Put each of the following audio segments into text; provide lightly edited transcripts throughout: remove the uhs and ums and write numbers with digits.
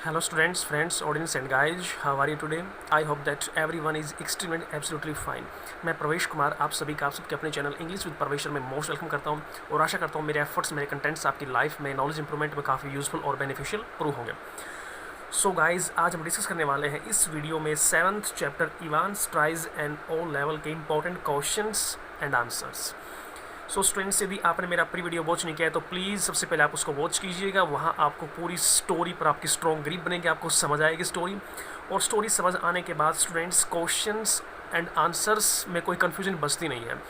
Hello students, friends, audience and guys, how are you today? I hope that everyone is extremely absolutely fine. मैं प्रवेश कुमार आप सभी का आप सबके अपने चैनल इंग्लिश विद प्रवेशर में मोस्ट वेलकम करता हूं और आशा करता हूं मेरे एफर्ट्स मेरे कंटेंट्स आपकी लाइफ में नॉलेज इंप्रूवमेंट में काफ़ी यूजफुल और बेनिफिशियल प्रूव होंगे। सो गाइज आज हम डिस्कस करने वाले हैं इस वीडियो में 7th chapter Evans tries and O level के important questions and answers. So students यदि आपने मेरा प्री वीडियो वॉच नहीं किया है तो प्लीज़ सबसे पहले आप उसको वॉच कीजिएगा। वहाँ आपको पूरी स्टोरी पर आपकी स्ट्रॉन्ग ग्रिप बनेगी, आपको समझ आएगी स्टोरी, और स्टोरी समझ आने के बाद स्टूडेंट्स क्वेश्चंस एंड आंसर्स में कोई कन्फ्यूजन बचती नहीं है।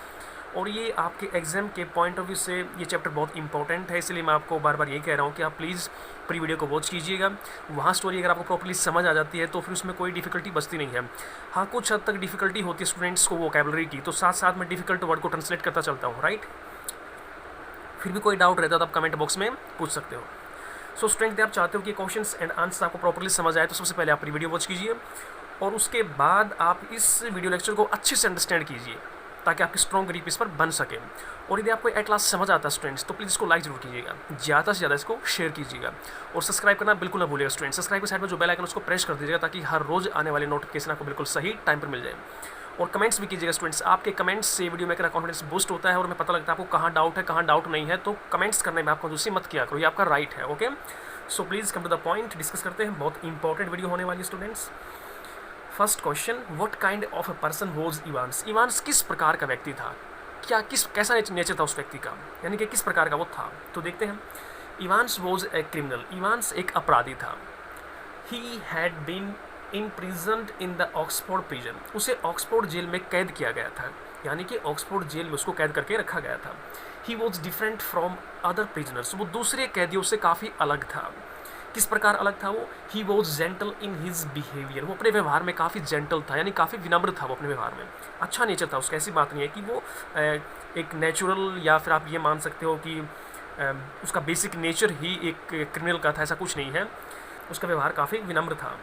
और ये आपके एग्जाम के पॉइंट ऑफ व्यू से ये चैप्टर बहुत इंपॉर्टेंट है, इसलिए मैं आपको बार बार ये कह रहा हूँ कि आप प्लीज़ प्री वीडियो को वॉच कीजिएगा। वहाँ स्टोरी अगर आपको प्रॉपर्ली समझ आ जाती है तो फिर उसमें कोई डिफिकल्टी बचती नहीं है। हाँ, कुछ हद तक डिफिकल्टी होती है स्टूडेंट्स को वोकैबुलरी की, तो साथ साथ में डिफिकल्ट वर्ड को ट्रांसलेट करता चलता हूँ, राइट। फिर भी कोई डाउट रहता है तो आप कमेंट बॉक्स में पूछ सकते हो। सो स्टूडेंट आप चाहते हो कि क्वेश्चंस एंड आंसर्स आपको प्रॉपर्ली समझ आए तो सबसे पहले आप प्री वीडियो वॉच कीजिए और उसके बाद आप इस वीडियो लेक्चर को अच्छे से अंडरस्टैंड कीजिए ताकि आपकी स्ट्रॉन्ग ग्रिप इस पर बन सके। और यदि आपको एट लास्ट समझ आता है स्टूडेंट्स तो प्लीज़ इसको लाइक जरूर कीजिएगा, ज़्यादा से ज़्यादा इसको शेयर कीजिएगा और सब्सक्राइब करना बिल्कुल ना भूलिएगा स्टूडेंट। सब्सक्राइब के साइड में जो बेल आइकन उसको प्रेस कर दीजिएगा ताकि हर रोज़ आने वाले नोटिफिकेशन आपको बिल्कुल सही टाइम पर मिल जाए। और कमेंट्स भी कीजिएगा स्टूडेंट्स, आपके कमेंट्स से वीडियो मेकर कॉन्फिडेंस बूस्ट होता है और मैं पता लगता है आपको कहाँ डाउट है कहाँ डाउट नहीं है। तो कमेंट्स करने में आपको दूसरी मत किया करो, ये आपका राइट है। Okay, so please come to the point, discuss करते हैं। बहुत इंपॉर्टेंट वीडियो होने वाली है students. First question, what kind of a person was Evans? Evans किस प्रकार का व्यक्ति था? कैसा नेचर था उस व्यक्ति का, यानी कि किस प्रकार का वो था? तो देखते हैं। Evans was a criminal, Evans एक अपराधी था। He had been imprisoned in the Oxford prison, उसे ऑक्सफोर्ड जेल में कैद किया गया था, यानी कि ऑक्सफोर्ड जेल में उसको कैद करके रखा गया था। He was different from other prisoners, वो दूसरे कैदियों से काफ़ी अलग था। किस प्रकार अलग था वो? He was gentle in his behaviour, वो अपने व्यवहार में काफ़ी जेंटल था, यानी काफ़ी विनम्र था वो अपने व्यवहार में। अच्छा नेचर था उसका, ऐसी बात नहीं है कि वो एक नेचुरल, या फिर आप ये मान सकते हो कि उसका बेसिक नेचर ही एक क्रिमिनल का था, ऐसा कुछ नहीं है। उसका व्यवहार काफ़ी विनम्र था।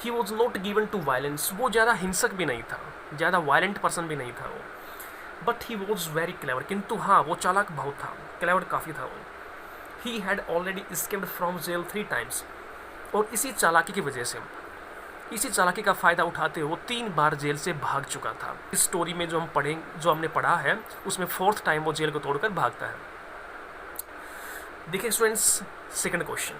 He was not given to violence, वो ज़्यादा हिंसक भी नहीं था, ज़्यादा वायलेंट पर्सन भी नहीं था वो। But he was very clever, किंतु हाँ वो चालाक बहुत था, क्लेवर काफ़ी था वो। He had already escaped from jail 3 times, और इसी चालाकी की वजह से, इसी चालाकी का फ़ायदा उठाते हुए वो 3 बार जेल से भाग चुका था। इस स्टोरी में जो हमने पढ़ा है उसमें 4th टाइम वो जेल को तोड़कर भागता है। देखिए students, second question,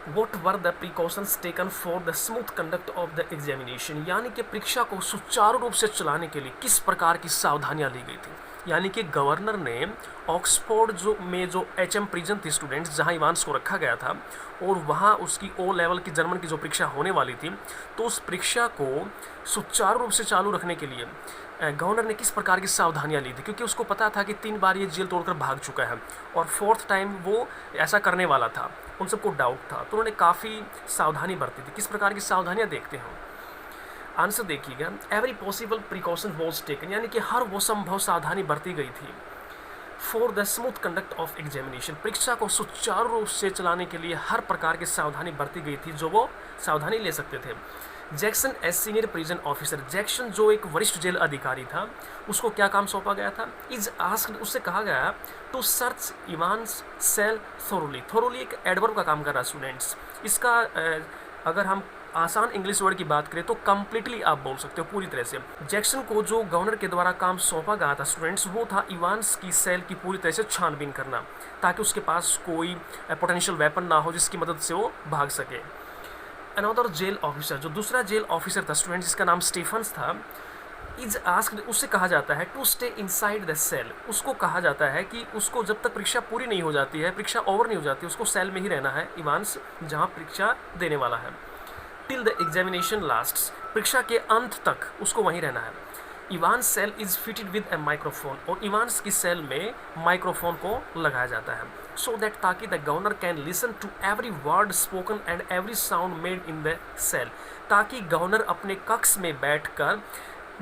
What were the precautions taken for the smooth conduct of the examination? यानी कि परीक्षा को सुचारू रूप से चलाने के लिए किस प्रकार की सावधानियां ली गई थी? यानी कि गवर्नर ने ऑक्सफोर्ड जो HM प्रिजन थी स्टूडेंट्स, जहां इवांस को रखा गया था, और वहां उसकी O लेवल की जर्मन की जो परीक्षा होने वाली थी, तो उस परीक्षा को सुचारू रूप से चालू रखने के लिए गवर्नर ने किस प्रकार की सावधानियां ली थी? क्योंकि उसको पता था कि 3 बार ये जेल तोड़कर भाग चुका है और 4th टाइम वो ऐसा करने वाला था, उन सबको डाउट था, तो उन्होंने काफ़ी सावधानी बरती थी। किस प्रकार की सावधानियां देखते हैं? आंसर देखिएगा, every possible precaution was taken, यानी कि हर वो संभव सावधानी बरती गई थी for the smooth conduct of examination, परीक्षा को सुचारू रूप से चलाने के लिए हर प्रकार की सावधानी बरती गई थी जो वो सावधानी ले सकते थे। Jackson as senior prison officer, Jackson जो एक वरिष्ठ जेल अधिकारी था, उसको क्या काम सौंपा गया था? इज आस्क्ड, उससे कहा गया to search Evans cell thoroughly. Thoroughly एक एडवर्ब का काम कर रहा है स्टूडेंट्स। इसका अगर हम आसान इंग्लिश वर्ड की बात करें तो कंप्लीटली आप बोल सकते हो पूरी तरह से। जैक्सन को जो गवर्नर के द्वारा काम सौंपा गया था स्टूडेंट्स, वो था इवांस की सेल की पूरी तरह से छानबीन करना, ताकि उसके पास कोई पोटेंशियल वेपन ना हो जिसकी मदद से वो भाग सके। अनदर जेल ऑफिसर, जो दूसरा जेल ऑफिसर था स्टूडेंट्स, जिसका नाम स्टीफन्स था, इज आस्क्ड, उससे कहा जाता है to stay inside the cell, उसको कहा जाता है कि उसको जब तक परीक्षा पूरी नहीं हो जाती है, परीक्षा ओवर नहीं हो जाती, उसको सेल में ही रहना है इवांस, जहां परीक्षा देने वाला है। टिल द एग्जामिनेशन लास्ट्स, परीक्षा के अंत तक उसको वहीं रहना है। Evans cell is fitted with a microphone, और इवांस की सेल में माइक्रोफोन को लगाया जाता है, सो दैट ताकि the governor can listen to every word spoken and every sound made in the cell, ताकि गवर्नर अपने कक्ष में बैठकर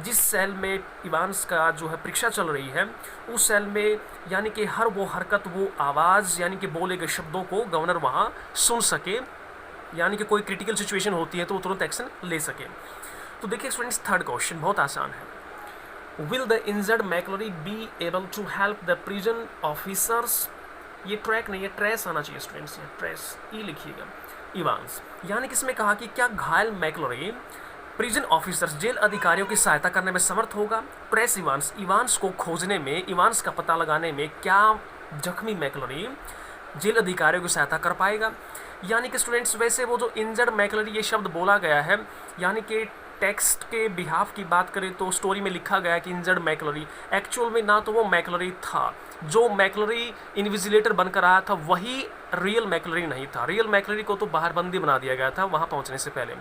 जिस सेल में इवांस का जो है परीक्षा चल रही है, उस सेल में यानी कि हर वो हरकत, वो आवाज़, यानी कि बोले गए शब्दों को गवर्नर वहाँ सुन सके, यानी कि कोई क्रिटिकल सिचुएशन होती है तो वो तुरंत एक्शन ले सके। तो देखिए स्टूडेंट्स, थर्ड क्वेश्चन बहुत आसान है। Will the injured McLeery be able to help the prison officers ये ट्रैक नहीं है, ट्रेस आना चाहिए स्टूडेंट्स, यहाँ ट्रेस ई लिखिएगा। इवांस, यानी कि इसमें कहा कि क्या घायल मैकलोरी प्रिजन ऑफिसर्स जेल अधिकारियों की सहायता करने में समर्थ होगा। ट्रेस इवांस, इवांस को खोजने में, इवांस का पता लगाने में क्या जख्मी मैकलोरी जेल अधिकारियों की सहायता कर पाएगा। यानी कि स्टूडेंट्स वैसे वो जो इंजर्ड मैकलोरी ये शब्द बोला गया है, यानी कि टेक्स्ट के बिहाफ की बात करें तो स्टोरी में लिखा गया है कि इंजर्ड मैकलोरी, एक्चुअल में ना तो वो मैकलोरी था, जो मैकलोरी इन्विजिलेटर बनकर आया था वही रियल मैकलोरी नहीं था। रियल मैकलोरी को तो बाहर बंदी बना दिया गया था वहाँ पहुँचने से पहले।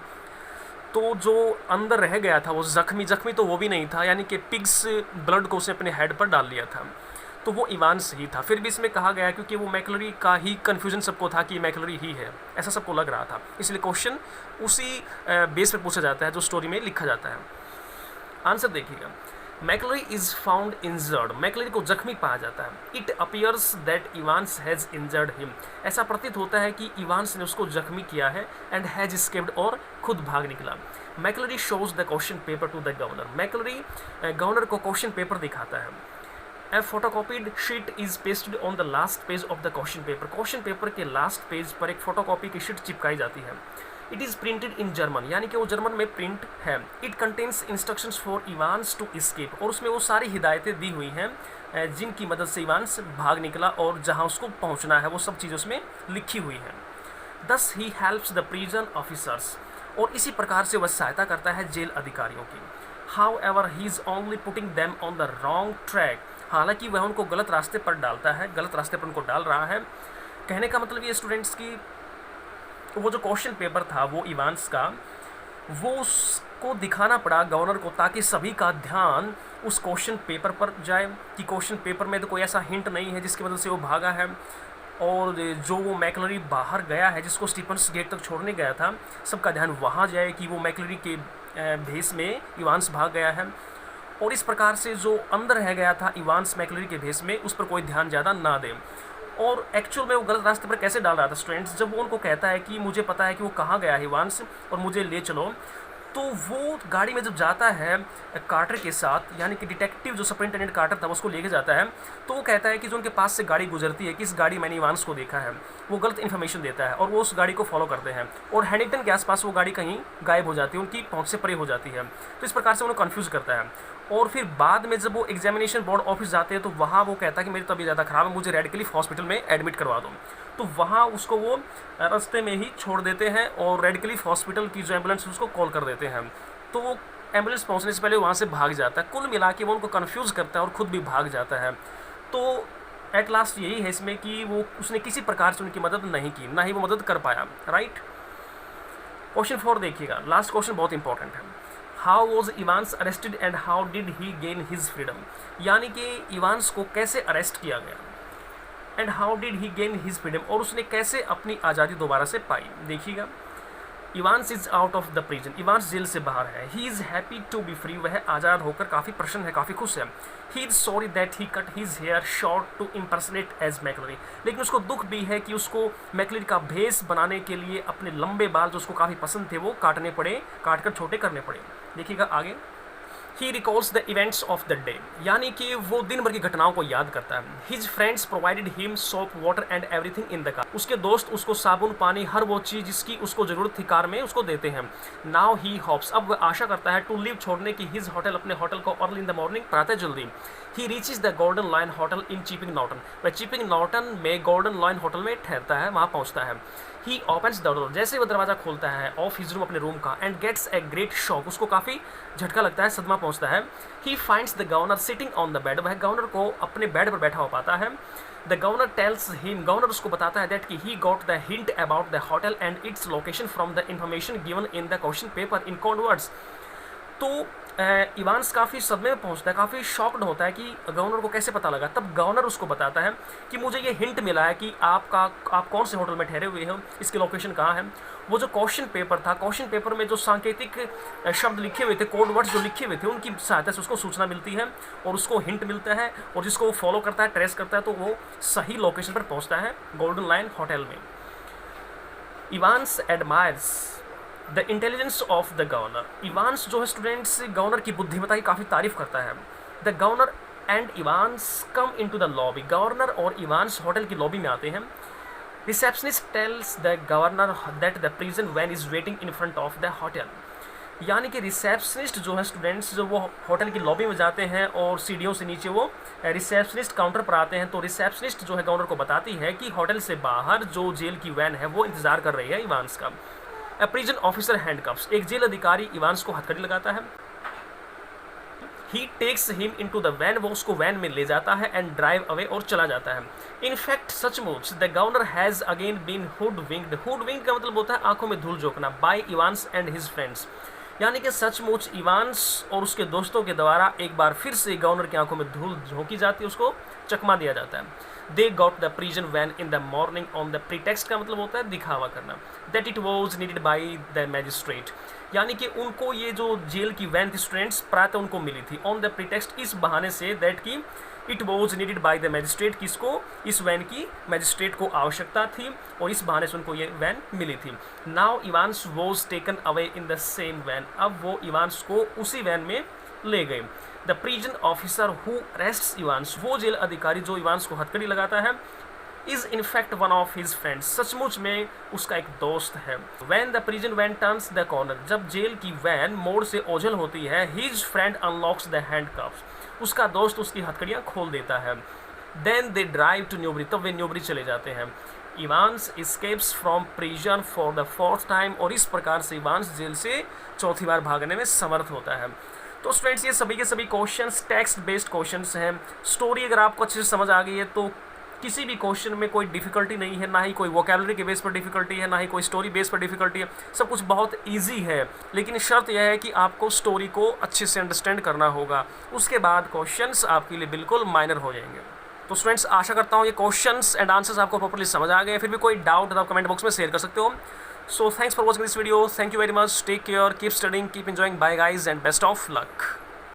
तो जो अंदर रह गया था वो जख्मी तो वो भी नहीं था, यानी कि पिग्स ब्लड को उसने अपने हेड पर डाल लिया था, तो वो इवांस ही था। फिर भी इसमें कहा गया क्योंकि वो मैकलोरी का ही कन्फ्यूजन सबको था कि मैकलोरी ही है, ऐसा सबको लग रहा था, इसलिए क्वेश्चन उसी बेस पर पूछा जाता है जो स्टोरी में लिखा जाता है। आंसर देखिएगा, McIlroy is found injured, McIlroy को जख्मी पाया जाता है। It appears that Evans has injured him, ऐसा प्रतीत होता है कि इवांस ने उसको जख्मी किया है। एंड हैज एस्केप्ड, और खुद भाग निकला। McLeery shows the question paper to the governor, McLeery governor को क्वेश्चन पेपर दिखाता है। A photocopied sheet is pasted on the last page of the question paper, question paper के लास्ट पेज पर एक फोटोकॉपी की शीट चिपकाई जाती है। It is printed in German, यानी कि वो जर्मन में प्रिंट है। It contains instructions for Evans to escape, और उसमें वो सारी हिदायतें दी हुई हैं जिनकी मदद से इवांस भाग निकला और जहां उसको पहुंचना है वो सब चीज़ें उसमें लिखी हुई हैं। दस he helps the prison officers, और इसी प्रकार से वह सहायता करता है जेल अधिकारियों की। How ever he is only putting them on the wrong track, हालांकि वह उनको गलत रास्ते पर डालता है, गलत रास्ते पर उनको डाल रहा है। कहने का मतलब ये स्टूडेंट्स की वो जो क्वेश्चन पेपर था वो इवांस का, वो उसको दिखाना पड़ा गवर्नर को ताकि सभी का ध्यान उस क्वेश्चन पेपर पर जाए कि क्वेश्चन पेपर में तो कोई ऐसा हिंट नहीं है जिसकी वजह से वो भागा है, और जो वो मैकलोरी बाहर गया है जिसको स्टीफन्स गेट तक छोड़ने गया था, सबका ध्यान वहाँ जाए कि वो मैकलोरी के भेस में इवांस भाग गया है। और इस प्रकार से जो अंदर रह गया था इवांस मैकलोरी के भेस में, उस पर कोई ध्यान ज़्यादा ना दे। और एक्चुअल में वो गलत रास्ते पर कैसे डाल रहा था स्टूडेंट्स, जब वो उनको कहता है कि मुझे पता है कि वो कहाँ गया है इवांस और मुझे ले चलो, तो वो गाड़ी में जब जाता है कार्टर के साथ, यानी कि डिटेक्टिव जो सुपरिटेंडेंट कार्टर था उसको लेके जाता है, तो वो कहता है कि जो उनके पास से गाड़ी गुजरती है कि इस गाड़ी मैंने इवांस को देखा है, वो गलत इन्फॉर्मेशन देता है और वो उस गाड़ी को फॉलो करते हैं और हैनिंगटन के आसपास वो गाड़ी कहीं गायब हो जाती है, उनकी पहुंच से परे हो जाती है। तो इस प्रकार से उन्हें कन्फ्यूज़ करता है। और फिर बाद में जब वो एग्जामिनेशन बोर्ड ऑफिस जाते हैं तो वहाँ वो कहता है कि मेरी तबीयत ज़्यादा ख़राब है, मुझे रेडक्लिफ हॉस्पिटल में एडमिट करवा दो। तो वहाँ उसको वो रास्ते में ही छोड़ देते हैं और रेडक्लिफ हॉस्पिटल की जो एम्बुलेंस उसको कॉल कर देते हैं। तो वो एम्बुलेंस पहुँचने से पहले वहाँ से भाग जाता है। कुल मिला के वो उनको कन्फ्यूज़ करता है और ख़ुद भी भाग जाता है। तो एट लास्ट यही है इसमें कि वो उसने किसी प्रकार से उनकी मदद नहीं की, ना ही वो मदद कर पाया। राइट। क्वेश्चन 4 देखिएगा, लास्ट क्वेश्चन बहुत इंपॉर्टेंट है। How was Evans arrested and how did he gain his freedom, यानी कि इवांस को कैसे अरेस्ट किया गया and how did he gain his freedom, और उसने कैसे अपनी आज़ादी दोबारा से पाई। देखिएगा, Evans is out of the prison, Evans jail से बाहर है। He is happy to be free, वह आज़ाद होकर काफ़ी प्रसन्न है, काफ़ी खुश है। He is sorry that he cut his hair short to impersonate as McLeery, लेकिन उसको दुख भी है कि उसको मैकलोरी का भेस बनाने के लिए अपने लंबे बाल जो उसको काफ़ी पसंद थे वो काटने पड़े, काटकर छोटे करने पड़े। देखिएगा आगे, he recalls the events of the day, यानी कि वो दिन भर की घटनाओं को याद करता है। His friends provided him soap water and everything in the car, उसके दोस्त उसको साबुन पानी हर वो चीज़ जिसकी उसको ज़रूरत थी कार में उसको देते हैं। नाउ ही होप्स, अब वह आशा करता है टू लीव, छोड़ने की हिज होटल, अपने होटल को अर्ली इन द मॉर्निंग, प्रातः जल्दी। ही reaches the golden line hotel in chipping Norton, वह चिपिंग नॉर्टन में गोल्डन लाइन होटल में ठहरता है, वहाँ पहुँचता है। ही ओपन्स द डोर, जैसे वह दरवाज़ा खोलता है ऑफ हिज रूम, अपने रूम का, and gets a great shock, उसको काफ़ी झटका लगता है, सदमा पहुंचता है। He finds the governor sitting on the bed, वह गवर्नर को अपने बेड पर बैठा हुआ पाता है। The governor tells him, governor उसको बताता है दैट कि he got the hint about the hotel and its location from the information given in the question paper in code words. तो इवांस काफ़ी सदमे में पहुंचता है, काफ़ी शॉक्ड होता है कि गवर्नर को कैसे पता लगा। तब गवर्नर उसको बताता है कि मुझे ये हिंट मिला है कि आप कौन से होटल में ठहरे हुए हो, इसकी लोकेशन कहाँ है। वो जो क्वेश्चन पेपर था, क्वेश्चन पेपर में जो सांकेतिक शब्द लिखे हुए थे, कोड वर्ड्स जो लिखे हुए थे, उनकी सहायता से उसको सूचना मिलती है और उसको हिंट मिलता है, और जिसको वो फॉलो करता है, ट्रेस करता है, तो वो सही लोकेशन पर पहुँचता है, गोल्डन लाइन होटल में। Evans admires the intelligence of the governor, Evans जो है स्टूडेंट्स गवर्नर की बुद्धिमत्ता की काफ़ी तारीफ करता है। The governor and Evans come into the lobby. Governor और इवांस होटल की लॉबी में आते हैं। Receptionist tells the governor that the prison van is waiting in front of the hotel. यानी कि रिसेप्शनिस्ट जो है स्टूडेंट्स जो वो होटल की लॉबी में जाते हैं और सीढ़ियों से नीचे वो रिसेप्शनिस्ट काउंटर पर आते हैं, तो रिसेप्शनिस्ट जो है गवर्नर को बताती है कि होटल से बाहर जो जेल की वैन है वो इंतज़ार कर रही है इवांस का। A prison officer handcuffs. एक जेल अधिकारी इवांस को हथकड़ी लगाता है। He takes him in to the van. वो उसको वैन में ले जाता है एंड ड्राइव अवे और चला जाता है। इन फैक्ट सचमुच the governor has again been hoodwinked. Hoodwinked का मतलब होता है आंखों में धूल झोंकना। By Evans and his friends. यानी कि सचमुच इवांस और उसके दोस्तों के द्वारा एक बार फिर से गवर्नर की आंखों में धूल झोंकी जाती है, उसको चकमा दिया जाता है। They got the prison van in the morning on the pretext का मतलब होता है दिखावा करना। That it was needed by the magistrate. यानी कि उनको ये जो जेल की वैन थी स्टूडेंट्स प्रातः उनको मिली थी ऑन द प्रीटेक्स्ट, इस बहाने से दैट की it was needed by the magistrate, किसको, इस वैन की मैजिस्ट्रेट को आवश्यकता थी और इस बहाने से उनको ये वैन मिली थी। Now Evans was taken away in the same van. अब वो इवांस को उसी वैन में ले गए। The prison officer who arrests Evans. वो जेल अधिकारी जो इवांस को हथकड़ी लगाता है is in fact one of his friends. सचमुच में उसका एक दोस्त है। When the prison van turns the corner. जब जेल की वैन मोड़ से ओझल होती है, his friend unlocks the handcuffs. उसका दोस्त उसकी हथकड़ियाँ खोल देता है। Then they drive to Newbury. तब वे न्यूबरी चले जाते हैं। Evans escapes from prison for the fourth time. और इस प्रकार से इवांस जेल से चौथी बार भागने में समर्थ होता है। तो स्टूडेंट्स ये सभी के सभी क्वेश्चंस टेक्स्ट बेस्ड क्वेश्चंस हैं। स्टोरी अगर आपको अच्छे से समझ आ गई है तो किसी भी क्वेश्चन में कोई डिफिकल्टी नहीं है, ना ही कोई वोकेबलरी के बेस पर डिफिकल्टी है, ना ही कोई स्टोरी बेस पर डिफिकल्टी है। सब कुछ बहुत इजी है, लेकिन शर्त यह है कि आपको स्टोरी को अच्छे से अंडरस्टैंड करना होगा। उसके बाद क्वेश्चंस आपके लिए बिल्कुल माइनर हो जाएंगे। तो स्टूडेंट्स आशा करता हूँ ये क्वेश्चंस एंड आंसर्स आपको प्रॉपर्ली समझ आ गए। फिर भी कोई डाउट तो आप कमेंट बॉक्स में शेयर कर सकते हो। So thanks for watching this video. Thank you very much. Take care, keep studying, keep enjoying. Bye guys and best of luck.